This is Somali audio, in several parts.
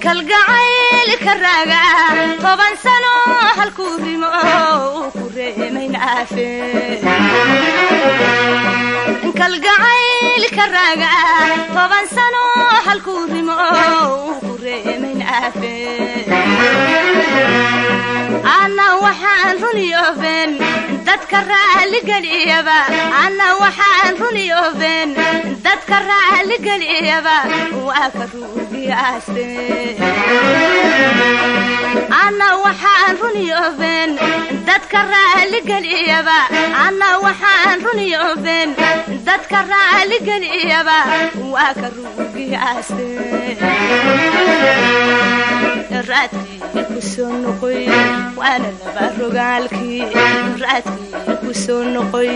kalgacaylka raaga toban sano halkuu rimo uu ku reemayn aafee kalgacaylka raaga toban sano halkuu rimo uu ku reemayn aafee ana waxaan runiyooben dadka raaligeliyaba ana waxaan runiyooben dadka raaligeliyaba waa ka ruugiyaase ana waxaan runiyooben dadka raaligeliyaba ana waxaan runiyooben dadka raaligeliyaba waa ka ruugiyaase raadkii ku soo noqoy waana laba rogaalkii raadkii ku soo noqoy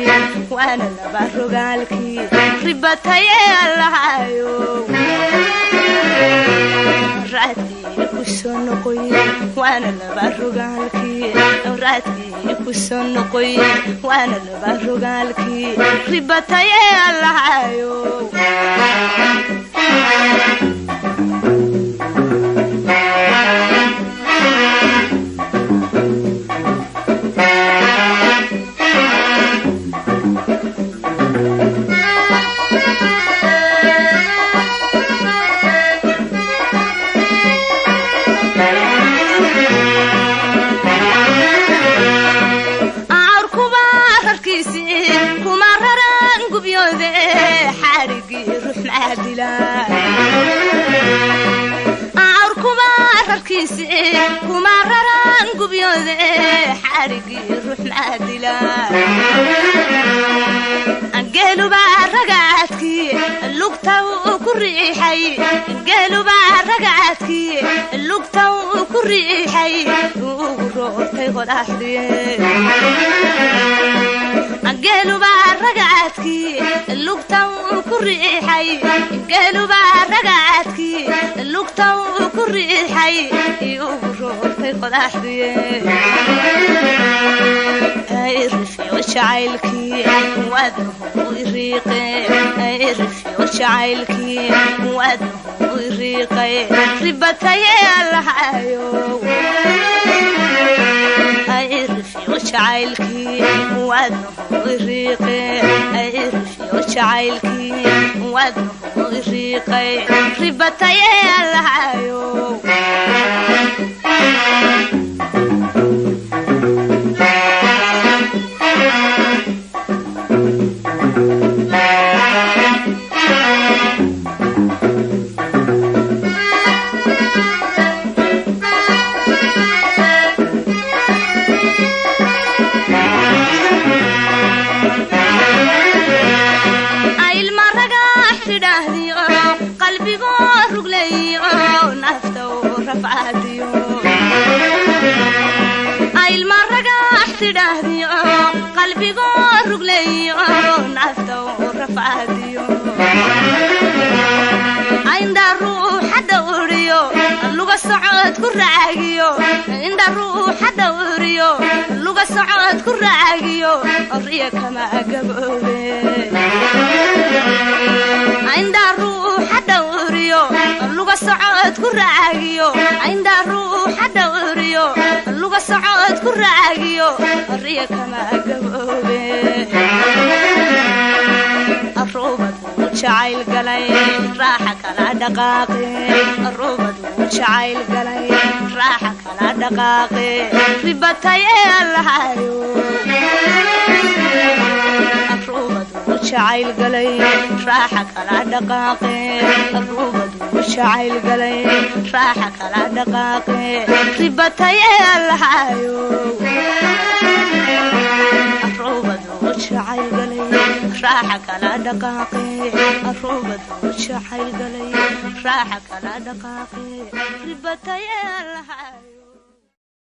waana laba rogaalkii ribatayee allahayo raadkii ku soo noqoy waana laba rogaalkii raadkii ku soo noqoy waana laba rogaalkii ribatayee allahayo kuma raran gubyode xarigi ruux maadila geeluba ragaadki lugta ku riixay geeluba ragaadki lugta ku riixay ugu roortay qodaxdiye geeluba ragaadki lugta ku riixay geeluba ragaadki lugta ku riixay ugu roortay qodaxdiye ay rifiyo jacaylki wadnahu iriiqay ay rifiyo jacaylki wadnahu iriiqay ribatayee allahayo ay rifiyo jacaylki wadnahu iriiqay ay rifiyo jacaylki wadnahu iriiqay ribatayee allahayo qalbigo rugleeyo nafta rafadiyo inda ruuxa dawriyo luga socod ku raagiyo inda ruuxa dawriyo luga socod ku raagiyo riya kama gaboobe inda ruuxa dawriyo luga socod ku raagiyo inda ruuxa dawriyo luga socod ku raagiyo riya kama gaboobe arubadu jacayl galay raaxa kala dhaqaaqe arubadu jacayl galay raaxa kala dhaqaaqe ribatayee allahayo arubadu jacayl galay raaxa kala dhaqaaqe arubadu jacayl galay raaxa kala dhaqaaqe ribatayee allahayo arubadu jacayl galay raaxa kala dhaqaaqe arubadu jacayl galay raaxa kala dhaqaaqe ribatayee allahayo